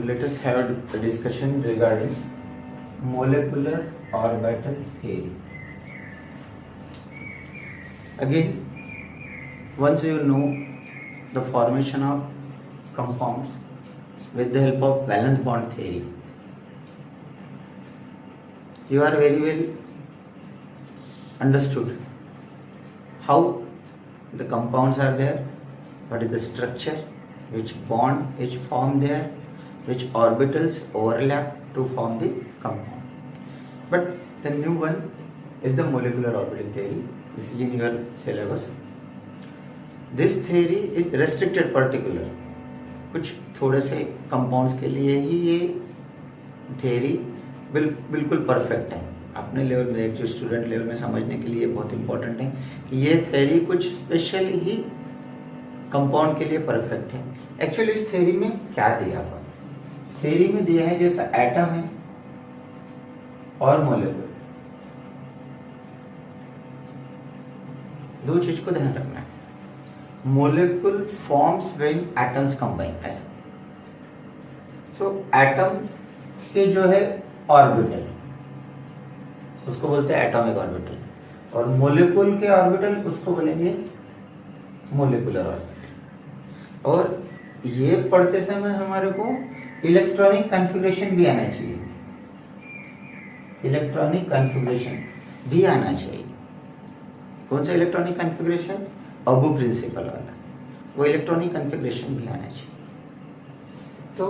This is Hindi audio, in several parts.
let us have a discussion regarding molecular orbital theory. Again, once you know the formation of compounds with the help of valence bond theory, you are very well understood how the compounds are there, what is the structure, which bond is formed there, which orbitals overlap to form the compound. But the new one is the molecular orbital theory. This is in your syllabus. This theory is restricted particular. कुछ थोड़े से कंपाउंड्स के लिए ही ये थियरी बिल्कुल परफेक्ट है. अपने लेवल में, एक जो स्टूडेंट लेवल में समझने के लिए बहुत इंपॉर्टेंट है कि ये थियरी कुछ स्पेशल ही कंपाउंड के लिए परफेक्ट है. एक्चुअली इस थियरी में क्या दिया हुआ है? थियरी में दिया है जैसा एटम है और मोलेक्यूल, दो चीज को ध्यान रखना है. Molecule forms when atoms combine. ऐसा सो एटम के जो है ऑर्बिटल, उसको बोलते हैं एटॉमिक ऑर्बिटल, और मोलेक्यूल के ऑर्बिटल उसको बोलेंगे मोलेकुलर ऑर्बिटल. और ये पढ़ते समय हमारे को इलेक्ट्रॉनिक कॉन्फ़िगरेशन भी आना चाहिए. इलेक्ट्रॉनिक कॉन्फ़िगरेशन भी आना चाहिए. कौन सा इलेक्ट्रॉनिक कॉन्फ़िगरेशन? अबू प्रिंसिपल वाला, वो इलेक्ट्रॉनिक कॉन्फ़िगरेशन भी आना चाहिए. तो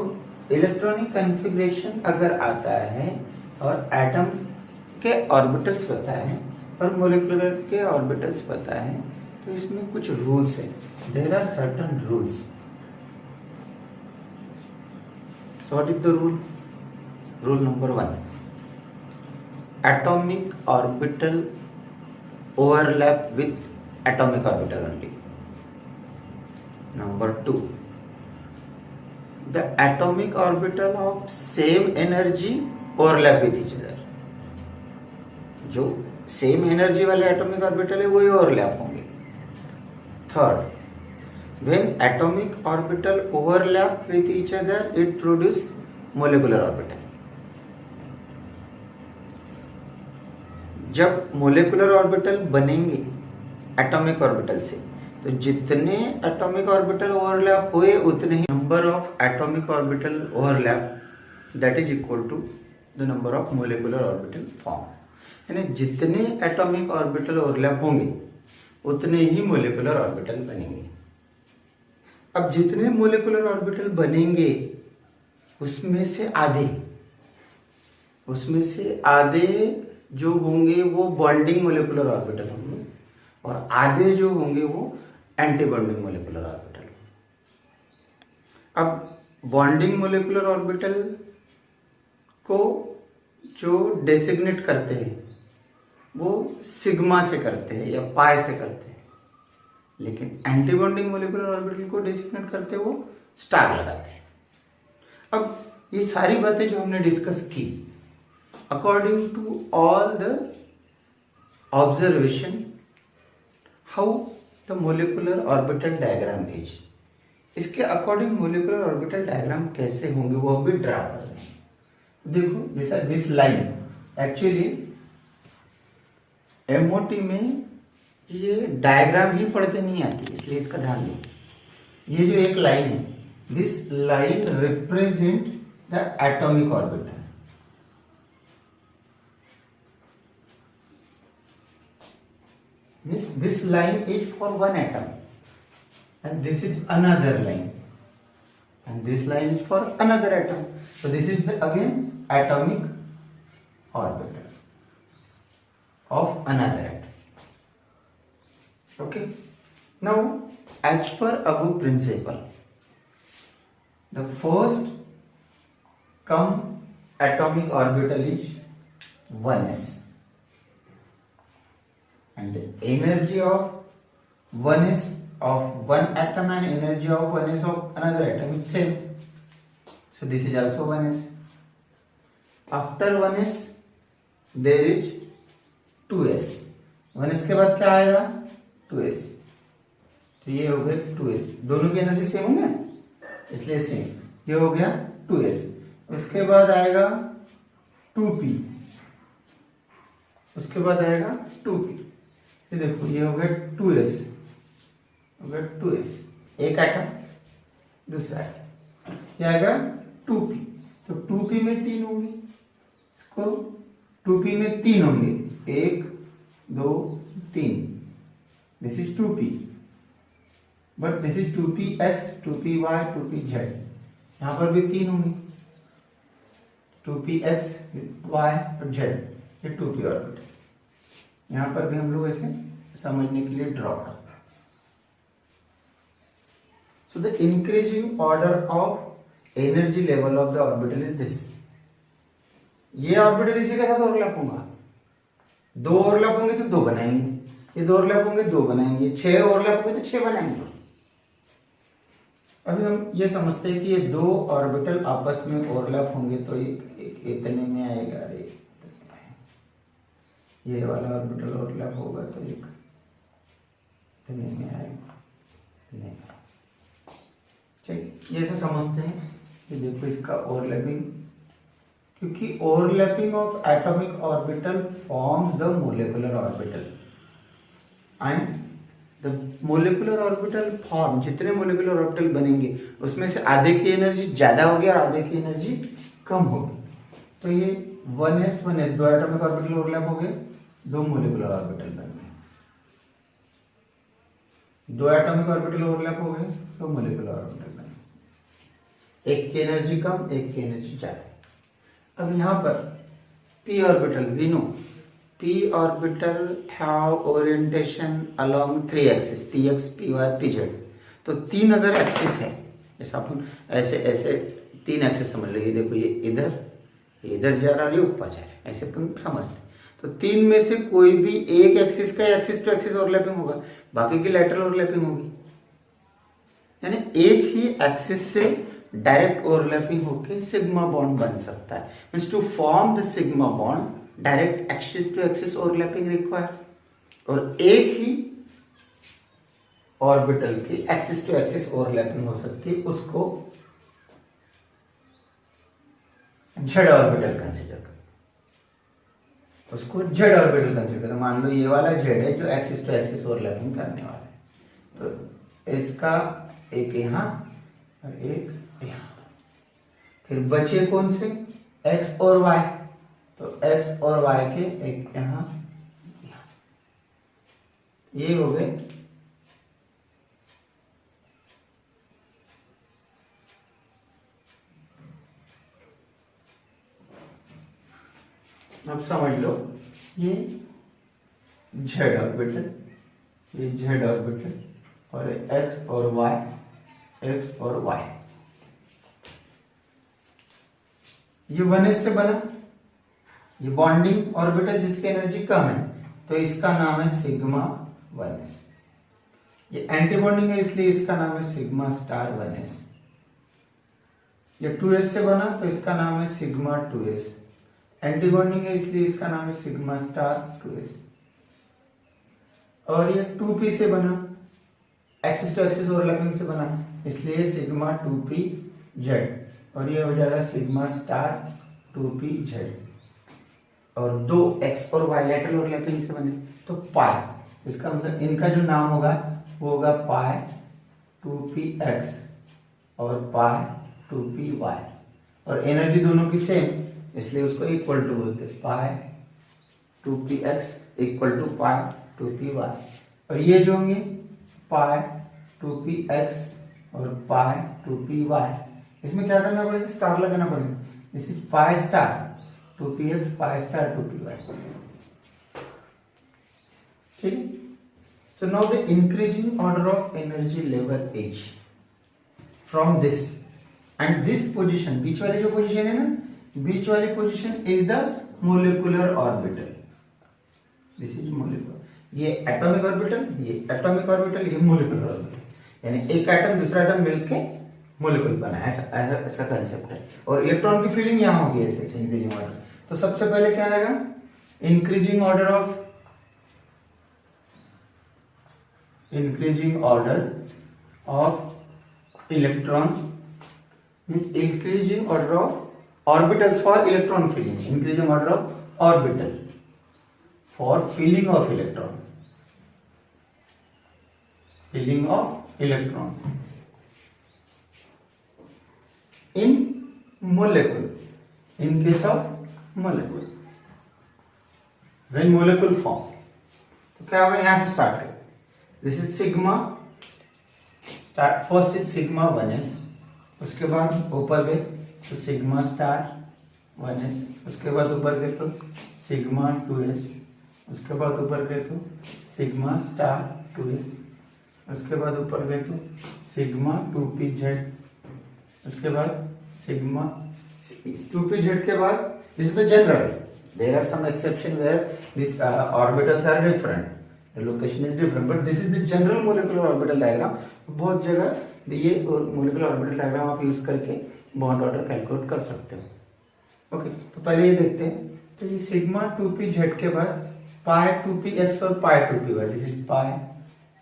इलेक्ट्रॉनिक कॉन्फ़िगरेशन अगर आता है और एटम के ऑर्बिटल्स पता है और मोलेकुलर के ऑर्बिटल्स पता है, तो इसमें कुछ रूल्स है. There are certain rules. So what is the rule? Rule number 1, atomic orbital overlap with atomic orbital only. Number 2, the atomic orbital of same energy overlap with each other. जो सेम एनर्जी वाले एटॉमिक ऑर्बिटल है वही ओवरलैप होंगे. Third, when atomic orbital overlap with each other it produce molecular orbital. जब मोलेकुलर ऑर्बिटल बनेंगे एटॉमिक ऑर्बिटल से, तो जितने एटॉमिक ऑर्बिटल ओवरलैप हुए उतने ही number of atomic orbital overlap that is equal to the number of molecular orbital form. यानी जितने एटॉमिक ऑर्बिटल ओवरलैप होंगे उतने ही मोलेकुलर ऑर्बिटल बनेंगे. अब जितने मोलेकुलर ऑर्बिटल बनेंगे उसमें से आधे जो होंगे वो बॉन्डिंग मोलेकुलर ऑर्बिटल होंगे और आधे जो होंगे वो एंटी बॉन्डिंग मोलेकुलर ऑर्बिटल. अब बॉन्डिंग मोलेकुलर ऑर्बिटल को जो डेसिग्नेट करते हैं वो सिग्मा से करते हैं या पाई से करते हैं, लेकिन एंटी बॉन्डिंग मोलेकुलर ऑर्बिटल को डेसिग्नेट करते हैं वो स्टार लगाते हैं. अब ये सारी बातें जो हमने डिस्कस की, according to all the observation how the molecular orbital diagram is, इसके अकॉर्डिंग मोलेकुलर ऑर्बिटल डायग्राम कैसे होंगे वो भी ड्रा कर रहे हैं. देखो जैसा दिस लाइन, एक्चुअली एमओटी में ये डायग्राम ही पढ़ते नहीं आती, इसलिए इसका ध्यान दो. ये जो एक लाइन है, this line represent the atomic orbital. This line is for one atom and this is another line and this line is for another atom. So this is the again atomic orbital of another atom. Okay. Now as per Abu principle, the first come atomic orbital is 1s. And the energy of 1s of one atom and energy of 1s of another atom is same. So this is also 1s. After 1s there is 2s. 1s के बाद क्या आएगा? 2s. तो ये हो गया 2s. दोनों की एनर्जी सेम होंगे ना, इसलिए सेम. ये हो गया 2s. उसके बाद आएगा 2p, उसके बाद आएगा 2p। ये देखो ये हो गया 2s, हो गया 2s, एक एटम, दूसरा एटम, ये आएगा 2p। तो 2p में 3 होंगे, इसको 2p में 3 होंगे, 1 2 3, this is 2p, but this is 2px, 2py, 2pz, यहां पर भी 3 होंगे, 2px, y और z, ये 2p ऑर्बिटल। यहां पर भी हम लोग ऐसे समझने के लिए ड्रॉ करते हैं। So the increasing order of energy level of the orbital is this. ये ऑर्बिटल इसी के साथ ओवरलैप होगा, 2 ओवरलैप होंगे तो 2 बनाएंगे, ये 2 ओवरलैप होंगे 2 बनाएंगे, 6 ओवरलैप होंगे तो 6 बनाएंगे। अभी हम ये समझते हैं कि ये 2 ऑर्बिटल आपस में ओवरलैप होंगे तो एक इतने में आएगा, ये वाला ऑर्बिटल ओवरलैप होगा तो एक इतने में आएगा, चलिए ये ऐसा समझते हैं कि देखो इसका ओवरलैपिंग, क्योंकि overlapping of atomic orbital forms the molecular orbital and the molecular orbital form, जितने मोलिकुलर ऑर्बिटल बनेंगे उसमें से आधे की एनर्जी ज्यादा होगी और आधे की एनर्जी कम होगी। तो ये 1s 1s 2 atomic orbital overlap हो गए, 2 मोलिकुलर ऑर्बिटल बन गए, 2 एटॉमिक ऑर्बिटल ओवरलैप हो गए, 2 मोलिकुलर ऑर्बिटल बन गए, एक की एनर्जी कम, एक की एनर्जी ज्यादा। अब यहां पर p orbital, we know p orbital have orientation along 3 axis, px py pz। तो 3 अगर एक्सिस है, जैसे अपन ऐसे ऐसे 3 एक्सिस समझ लीजिए, देखो ये इधर जा रहा है, ऊपर जा रहा है, ऐसे अपन समझते हैं। तो 3 में से कोई भी एक एक्सिस का एक्सिस टू एक्सिस ओवरलैपिंग होगा, बाकी की लैटरल ओवरलैपिंग होगी, यानी एक ही एक्सिस से डायरेक्ट ओवरलैपिंग होके सिग्मा बॉन्ड बन सकता है। Means to form the sigma bond direct axis to axis overlapping require, और एक ही ऑर्बिटल की एक्सिस टू एक्सिस ओवरलैपिंग हो सकती है, उसको जेड ऑर्बिटल कंसीडर करते हैं, उसको जेड ऑर्बिटल कंसीडर करते हैं। मान लो ये वाला जेड है जो एक्सिस टू एक्सिस ओवरलैपिंग करने वाला है, तो इसका एक यहां और एक यहां, फिर बचे कौन से, x और y, तो x और y के एक यहां, ये हो गए अब समझ लो, ये z ऑर्बिटल, ये z ऑर्बिटल और x और y, x और y, ये 1s से बना, ये बॉन्डिंग ऑर्बिटल जिसकी एनर्जी कम है तो इसका नाम है सिग्मा 1s। ये एंटी बॉन्डिंग है इसलिए इसका नाम है सिग्मा स्टार 1s। ये 2s से बना तो इसका नाम है सिग्मा 2s, एंटी बॉन्डिंग है इसलिए इसका नाम है सिग्मा स्टार 2s। और ये 2p से बना, एक्सिस टू एक्सिस ओवरलैपिंग से बना, इसलिए सिग्मा 2pz, और ये हो जाएगा सिग्मा स्टार 2pz। और 2 x और y लेटरल ओवरलैपिंग से बने तो पाई, इसका मतलब इनका जो नाम होगा वो होगा पाई 2px और पाई 2py, और एनर्जी दोनों की सेम इसलिए उसको इक्वल टू बोलते हैं, पाई 2px equal to pi 2py। और ये जो होंगे पाई 2px और पाई 2py, इसमें क्या करना पड़ेगा, स्टार लगाना पड़ेगा, this is pi star 2px pi star 2py, ठीक है। So now the increasing order of energy level is from this end this position, बीच वाली जो पोजीशन है ना, बीच वाली position is the molecular orbital, this is molecular, ये एटॉमिक ऑर्बिटल, ये एटॉमिक ऑर्बिटल, ये मोलिकुलर ऑर्बिटल, यानी एक एटम दूसरा एटम मिलके मोलिकुल बना, ऐसा कंसेप्ट है। और इलेक्ट्रॉन की फीलिंग यहां होगी ऐसे इंक्रीजिंग ऑर्डर। तो सबसे पहले क्या आएगा, increasing order of electron means increasing order of Orbitals for electron filling, increasing order of orbital for filling of electron, filling of electron in molecule. In case of molecule, when molecule form, तो क्या होगा, यहां से स्टार्ट करें. This is sigma, start first is sigma 1s, उसके बाद ऊपर गए तो सिग्मा स्टार 1s, उसके बाद ऊपर गए तो सिग्मा 2s, उसके बाद ऊपर गए तो सिग्मा स्टार 2s, उसके बाद ऊपर गए तो सिग्मा 2pz, उसके बाद सिग्मा 2pz के बाद this is the general. There are some exception where these orbitals are different, the location is different, but this is the general molecular orbital diagram. बहुत जगह ये molecular orbital diagram आप यूज करके बॉन्ड ऑर्डर कैलकुलेट कर सकते हो. ओके, तो पहले ये देखते हैं. तो ये सिग्मा 2pz के बाद पाई 2px और pi 2py, this is pi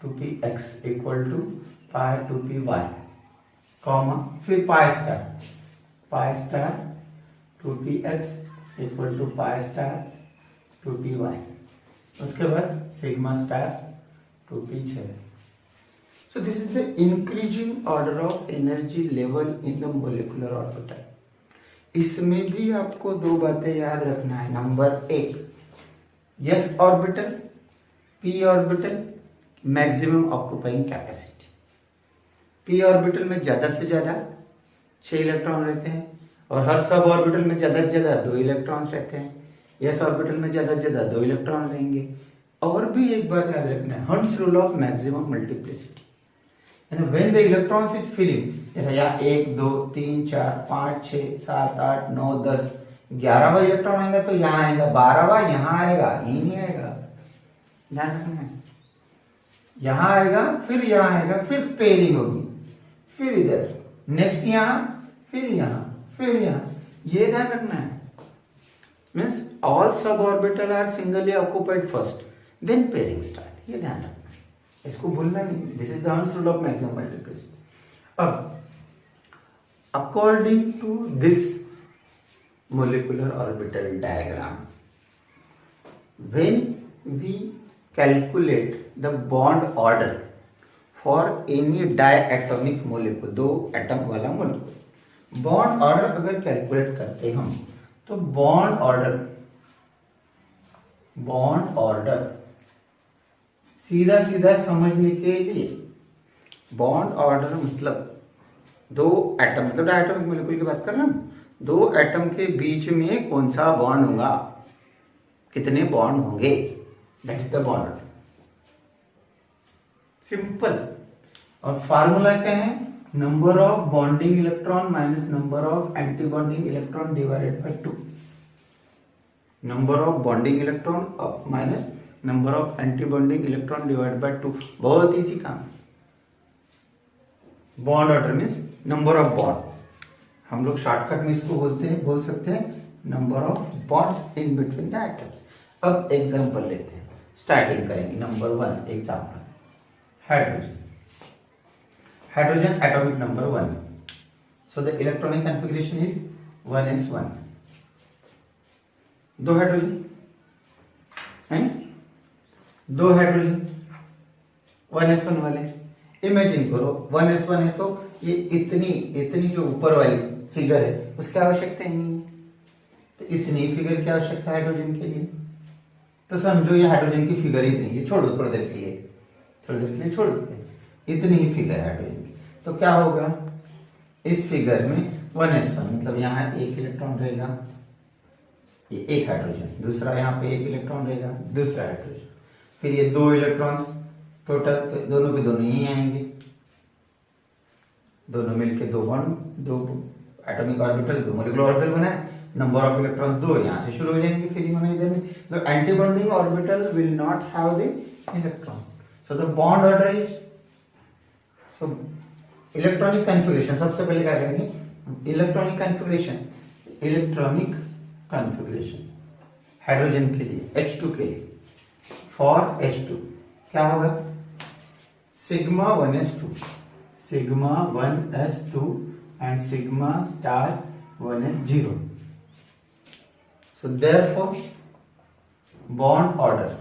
2px equal to pi 2py, comma फिर pi star 2px equal to pi star 2py, उसके बाद sigma star 2pz. So this is the increasing order of energy level in the molecular orbital. इसमें भी आपको दो बातें याद रखना है. Number 1, s orbital, p orbital, maximum occupying capacity. p orbital में ज्यादा से ज्यादा 6 इलेक्ट्रॉन रहते हैं और हर सब ऑर्बिटल में ज्यादा से ज्यादा 2 इलेक्ट्रॉन्स रहते हैं. s ऑर्बिटल में ज्यादा से ज्यादा 2 इलेक्ट्रॉन रहेंगे. और भी एक बात याद रखना है, Hund's rule of maximum multiplicity. When the electrons is filling, जैसा यहाँ 1 2 3 4 5 6 7 8 9 10 11वां इलेक्ट्रॉन आएगा तो यहाँ आएगा, 12वां यहाँ आएगा, यही नहीं आएगा. ध्यान रखना है, यहाँ आएगा फिर यहाँ आएगा, फिर पेयरिंग होगी, फिर इधर नेक्स्ट यहाँ, फिर यहाँ, फिर यहाँ. ये ध्यान रखना है. मीन्स ऑल सब orbital are singly occupied first, then pairing start. ये ध्यान रखना है, इसको भूलना नहीं. This is the Hund's rule of maximum multiplicity. अब according to this molecular orbital diagram, when we calculate the bond order for any diatomic molecule, 2 atom वाला मोलिक्यूल, बॉन्ड ऑर्डर अगर कैलकुलेट करते हम तो बॉन्ड ऑर्डर सीधा सीधा समझने के लिए, बॉन्ड ऑर्डर मतलब 2 एटम, मतलब डायटोमिक मोलिक्यूल की बात कर रहा हूं. 2 एटम के बीच में कौन सा बॉन्ड होगा, कितने बॉन्ड होंगे, that is the bond. Simple. और फार्मूला क्या है, number of bonding electron minus number of anti bonding electron divided by 2. Number of bonding electron minus number of anti bonding electron divided by 2. बहुत इजी काम. Bond order means number of bond. हम लोग शॉर्टकट में इसको बोल सकते हैं number of bonds in between the atoms. अब एग्जांपल लेते हैं, स्टार्टिंग करेंगे. Number 1 example, hydrogen atomic number 1. So the electronic configuration is 1s1. 2 hydrogen हैं, 2 हाइड्रोजन 1s1 वाले. इमेजिन करो 1s1 है तो ये इतनी जो ऊपर वाली फिगर है उसकी आवश्यकता ही नहीं है, तो इतनी फिगर की आवश्यकता है हाइड्रोजन के लिए. तो समझो ये हाइड्रोजन की फिगर इतनी, ये छोड़ दो थोड़ी देर के लिए छोड़ देते हैं. इतनी ही फिगर है हाइड्रोजन की. तो क्या होगा, इस फिगर में 1s1 मतलब यहाँ 1 इलेक्ट्रॉन रहेगा, ये 1 हाइड्रोजन, दूसरा यहाँ पे 1 इलेक्ट्रॉन रहेगा, दूसरा हाइड्रोजन, फिर ये 2 इलेक्ट्रॉन्स टोटल, तो दोनों के दोनों यही आएंगे, दोनों मिलके 2 bond, 2 atomic orbital, 2 molecular orbital बना है. नंबर ऑफ इलेक्ट्रॉन्स 2 यहाँ से शुरू हो जाएंगे, फिर होना इधर में. तो anti bonding orbital will not have the electron. So the bond order is, so electronic configuration. सबसे पहले क्या करेंगे, इलेक्ट्रॉनिक कॉन्फ़िगरेशन हाइड्रोजन के लिए, H2 के लिए. फॉर H2 क्या होगा, sigma 1s2 and sigma star 1s0. So therefore bond order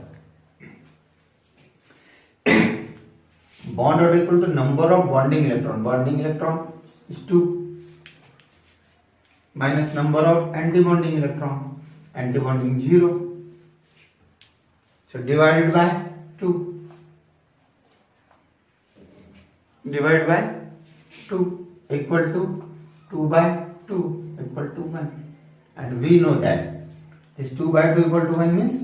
equal to number of bonding electron is 2 minus number of antibonding electron 0. So divided by 2 equal to 2 by 2 equal to 1. And we know that this 2 by 2 equal to 1 means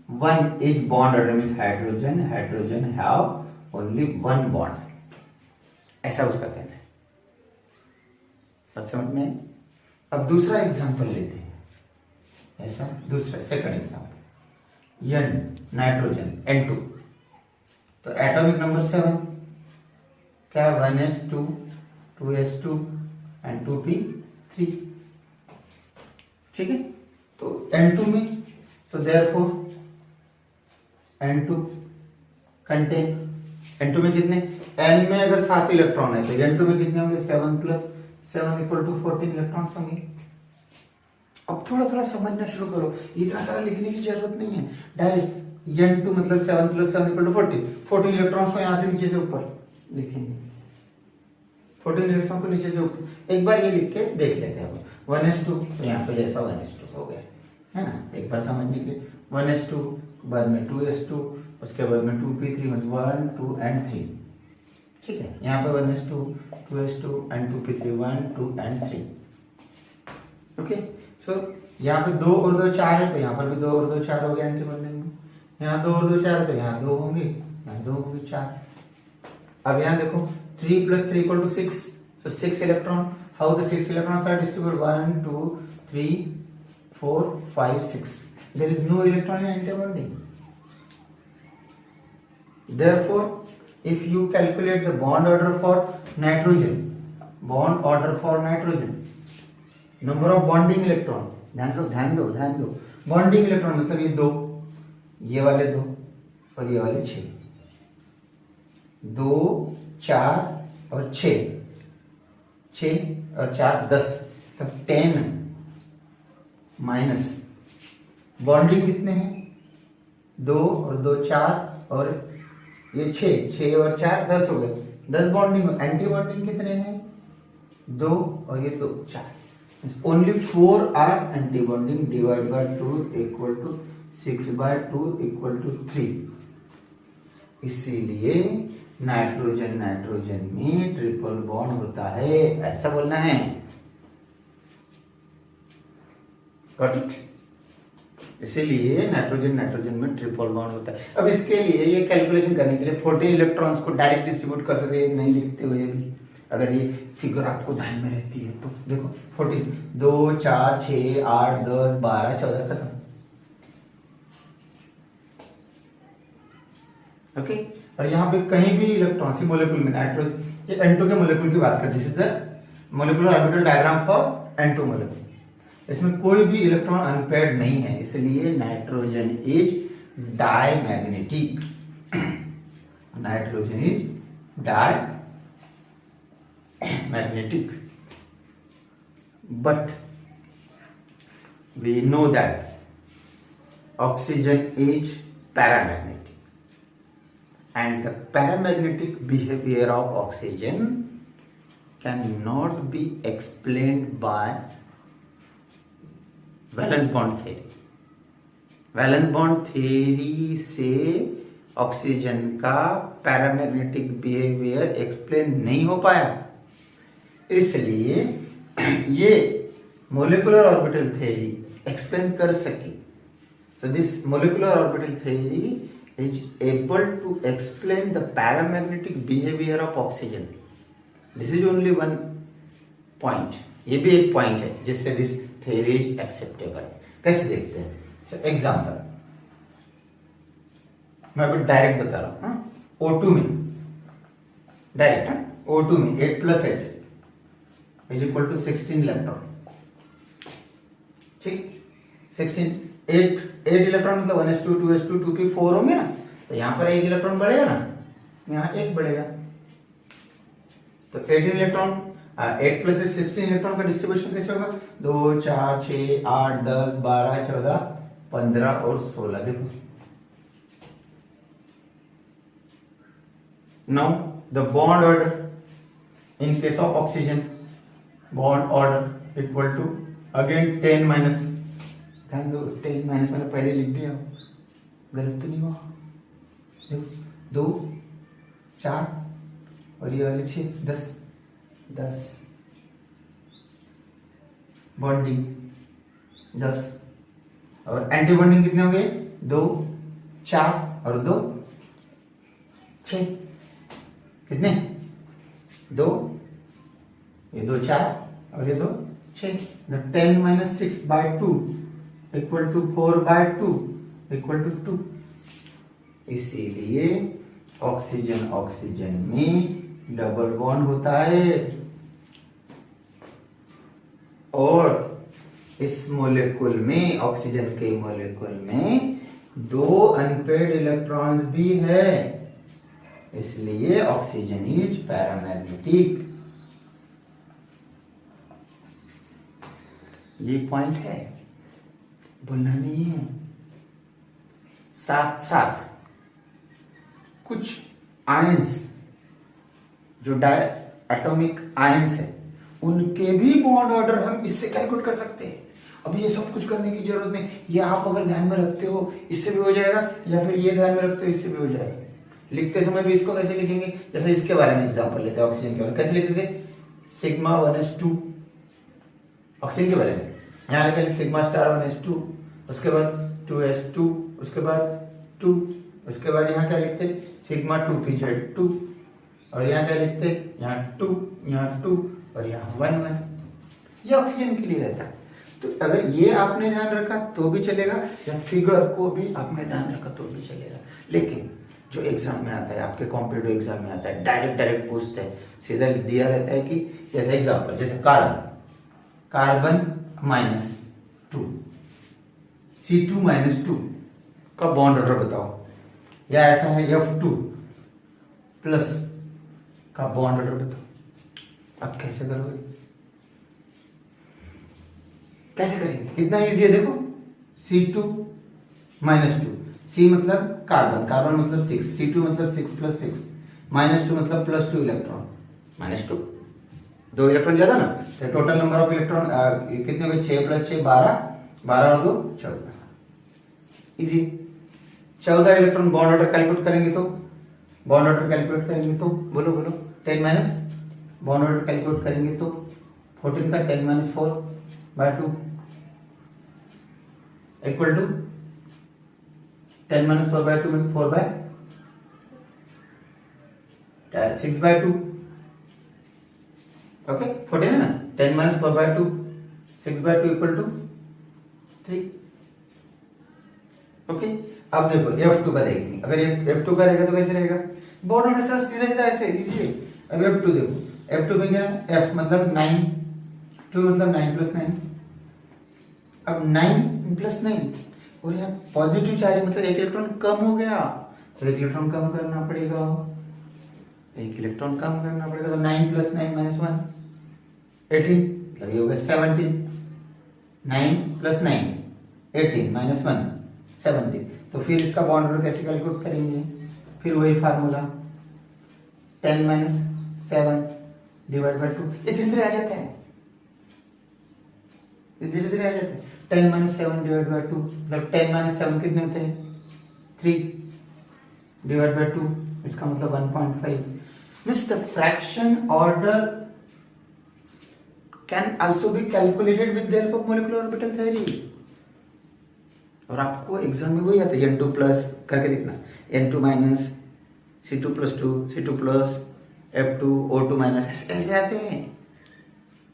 1 is bond order, means hydrogen have only one bond. ऐसा उसका कहना है. बात समझ में आई? अब दूसरा एग्जांपल लेते हैं. ऐसा दूसरा second example, N nitrogen N2. तो एटॉमिक नंबर 7 क्या, 1s2 2s2 एंड 2p3. ठीक है. तो N2 में, so therefore N2 contain, N2 में कितने, N में अगर 7 इलेक्ट्रॉन है तो N2 में कितने होंगे, 7 प्लस 7 इक्वल टू 14 इलेक्ट्रॉन्स होंगे. अब थोड़ा थोड़ा समझना शुरू करो, इतना सारा लिखने की जरूरत नहीं है. डायरेक्ट N2 मतलब 7 प्लस 7 इक्वल टू 14 इलेक्ट्रॉन्स को यहां से नीचे से ऊपर लिखेंगे. 14 इलेक्ट्रॉन को नीचे से ऊपर एक बार ये लिख के देख लेते हैं. 1s2 तो यहाँ पे जैसा 1s2 हो गया है ना, एक बार समझने के लिए. 1s2 बाद में 2s2, उसके बाद में 2p3 मतलब 1 2 एंड 3. ठीक है. यहाँ पे 1s2 2s2 and 2p3 1 2 and 3. Okay. सो यहाँ पे 2 और 2 4 है, तो यहाँ पर भी 2 और 2 4 हो गया एंटी बॉन्डिंग में. यहाँ 2 और 2 4 है तो यहाँ 2 होंगे, यहाँ 2 होंगे 4. अब यहाँ देखो 3 plus 3 equal to 6. So 6 electron. How the 6 electrons are distributed? 1 2 3 4 5 6. There is no electron in antibonding. Therefore, if you calculate the bond order for nitrogen, number of bonding electron, ध्यान दो. Bonding electron मतलब ये 2, ये वाले 2 और ये वाले 6. 2 4 और 6 और 4 10, तब 10 माइनस बॉन्डिंग कितने हैं, 2 और 2 4 और ये 6 और 4 10 हो गए. 10 बॉन्डिंग. एंटी बॉन्डिंग कितने हैं, 2 और ये 2 4. Only 4 are anti bonding. Divide by 2 equal to 6 by 2 equal to 3. इसीलिए नाइट्रोजन में ट्रिपल बॉन्ड होता है, ऐसा बोलना है. Got it. इसीलिए नाइट्रोजन में ट्रिपल बॉन्ड होता है. अब इसके लिए ये कैलकुलेशन करने के लिए 14 इलेक्ट्रॉन्स को डायरेक्ट डिस्ट्रीब्यूट कर सकते हैं, नहीं लिखते हुए भी. अगर ये फिगर आपको ध्यान में रहती है तो देखो 14 2 4 6 8 10 12 14 खत्म. ओके. और यहाँ पे कहीं भी इलेक्ट्रॉन सी मोलिक्यूल में नाइट्रोजन, ये N2 के मोलिक्यूल की बात करते हैं. This is the molecular orbital diagram for N2 molecule. इसमें कोई भी इलेक्ट्रॉन अनपेयर्ड नहीं है, इसलिए nitrogen is diamagnetic. magnetic, but we know that oxygen is paramagnetic, and the paramagnetic behavior of oxygen cannot be explained by valence bond theory. Valence bond theory से ऑक्सीजन का पैरामैग्नेटिक बिहेवियर एक्सप्लेन नहीं हो पाया, इसलिए ये मोलिकुलर ऑर्बिटल थ्योरी एक्सप्लेन कर सकी. So this molecular orbital theory is able to explain the paramagnetic behaviour of oxygen. This is only one point. ये भी एक पॉइंट है जिससे दिस थ्योरी इज एक्सेप्टेबल. कैसे देखते हैं? एग्जाम्पल मैं अभी डायरेक्ट बता रहा हूं. O2 में डायरेक्ट O2 में 8 + 8 इज इक्वल टू 16 इलेक्ट्रॉन. ठीक, 8 इलेक्ट्रॉन मतलब 1s2 2s2 2p4 होंगे ना, तो यहां पर एक इलेक्ट्रॉन बढ़ेगा ना, यहां एक बढ़ेगा, तो 18 इलेक्ट्रॉन 8 प्लस 16 इलेक्ट्रॉन का डिस्ट्रीब्यूशन कैसे होगा? 2 4 6 8 10 12 14 15 और 16। देखो now the bond order in case of oxygen, bond order equal to again 10 minus, ध्यान दो 10 माइनस मैंने पहले लिख दिया, गलत तो नहीं हुआ? देखो 2 4 और ये वाले 6 10 10 बॉन्डिंग 10 और एंटी बॉन्डिंग कितने हो गए? 2 4 और 2 6, कितने? 2, ये 2 4 और ये 2 6। 10 minus 6 by 2 equal to 4 by 2 equal to 2। इसीलिए ऑक्सीजन ऑक्सीजन में डबल बॉन्ड होता है और इस मोलेकुल में, ऑक्सीजन के मोलेकुल में 2 अनपेड इलेक्ट्रॉन्स भी है, इसलिए ऑक्सीजन इज पैरामैग्नेटिक। ये पॉइंट है, बोलना नहीं है। साथ साथ कुछ आयंस जो एटॉमिक आयंस है उनके भी बॉन्ड ऑर्डर हम इससे कैलकुलेट कर सकते हैं। अब ये सब कुछ करने की जरूरत नहीं, ये आप अगर ध्यान में रखते हो इससे भी हो जाएगा, या फिर ये ध्यान में रखते हो इससे भी हो जाएगा। लिखते समय भी इसको कैसे लिखेंगे? जैसे इसके बारे में एग्जांपल लेते हैं, ऑक्सीजन के बारे में कैसे लिखते थे? सिग्मा 1s2 ऑक्सीजन के बारे में, यहाँ लिखेंगे सिग्मा स्टार 1s2, उसके बाद 2s2, उसके बाद 2, उसके बाद यहाँ क्या लिखते? सिग्मा 2pz2, और यहाँ क्या लिखते? यहाँ 2, यहाँ 2 और यहाँ 1 1। ये ऑक्सीजन के लिए रहता है। तो अगर ये आपने ध्यान रखा तो भी चलेगा, या फिगर को भी आपने ध्यान रखा तो भी चलेगा। लेकिन जो एग्जाम में आता है, आपके कॉम्पिटिटिव एग्जाम में आता है, डायरेक्ट पूछते हैं, सीधा दिया रहता है कि जैसे एग्जाम्पल, जैसे कार्बन -2 C2 -2 का बॉन्ड ऑर्डर बताओ, या ऐसा है F2 प्लस का बॉन्ड ऑर्डर बताओ। अब कैसे करोगे? कैसे करेंगे? कितना इजी है, देखो C2 -2, C मतलब कार्बन, कार्बन मतलब 6, C2 मतलब 6 + 6, -2 मतलब +2 इलेक्ट्रॉन, -2 2 इलेक्ट्रॉन ज्यादा ना, तो टोटल नंबर ऑफ इलेक्ट्रॉन कितने हुए? 6 + 6 12, 12 और 2 14। Easy. 14 electron bond order calculate करेंगे तो, बॉन्ड ऑर्डर कैलकुलेट करेंगे तो बोलो बोलो 10 माइनस, बॉन्ड ऑर्डर कैलकुलेट करेंगे तो 14 का 10 - 4 बाय 2 इक्वल टू 10 - 4 बाय 2 में 4 बाय 6 बाय 2। ओके 14 है ना, 10 - 4 by 2 6 by 2 equal to 3। Okay अब देखो F2 का देखेंगे, अगर F2 का रहेगा तो कैसे रहेगा? बॉन्ड ऑर्डर सीधा सीधा ऐसे इजी है। अब F2 देखो, F2 में क्या? F मतलब 9, 2 मतलब 9 + 9, अब 9 + 9 और यहाँ पॉजिटिव चार्ज मतलब एक इलेक्ट्रॉन कम हो गया, तो एक इलेक्ट्रॉन कम करना पड़ेगा, एक इलेक्ट्रॉन कम करना पड़ेगा, तो 9 + 9 - 1 18, मतलब ये हो गया 17। 9 + 9 18 - 1 17। तो फिर इसका बॉन्ड ऑर्डर कैसे कैलकुलेट करेंगे? फिर वही फार्मूला 10 - 7 डिवाइड बाय 2, ये धीरे धीरे आ जाता है, धीरे धीरे आ जाता है। 10 - 7 डिवाइड बाय 2 मतलब 10 - 7 कितने होते हैं? 3 डिवाइड बाय 2, इसका मतलब 1.5। Means the fraction order can also be calculated with the help of molecular orbital theory. और आपको एग्जाम में वही आता है, N2 प्लस करके देखना, N2 minus, C2 + 2, C2 plus, F2, O2 minus, ऐसे आते हैं।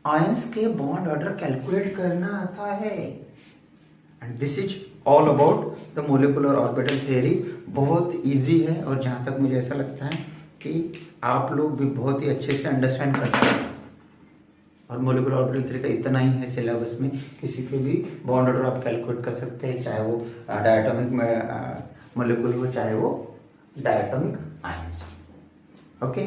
आयंस के बॉन्ड ऑर्डर कैलकुलेट करना आता है। And this is all about the molecular orbital theory. बहुत इजी है, और जहां तक मुझे ऐसा लगता है कि आप लोग भी बहुत ही अच्छे से अंडरस्टैंड करते हैं। और मोलिकुलर ऑर्बिटल थ्योरी का इतना ही है सिलेबस में, किसी के भी बॉन्ड ऑर्डर आप कैलकुलेट कर सकते हैं, चाहे वो डायटोमिक मोलिकुल हो, चाहे वो डायटोमिक आयंस। ओके।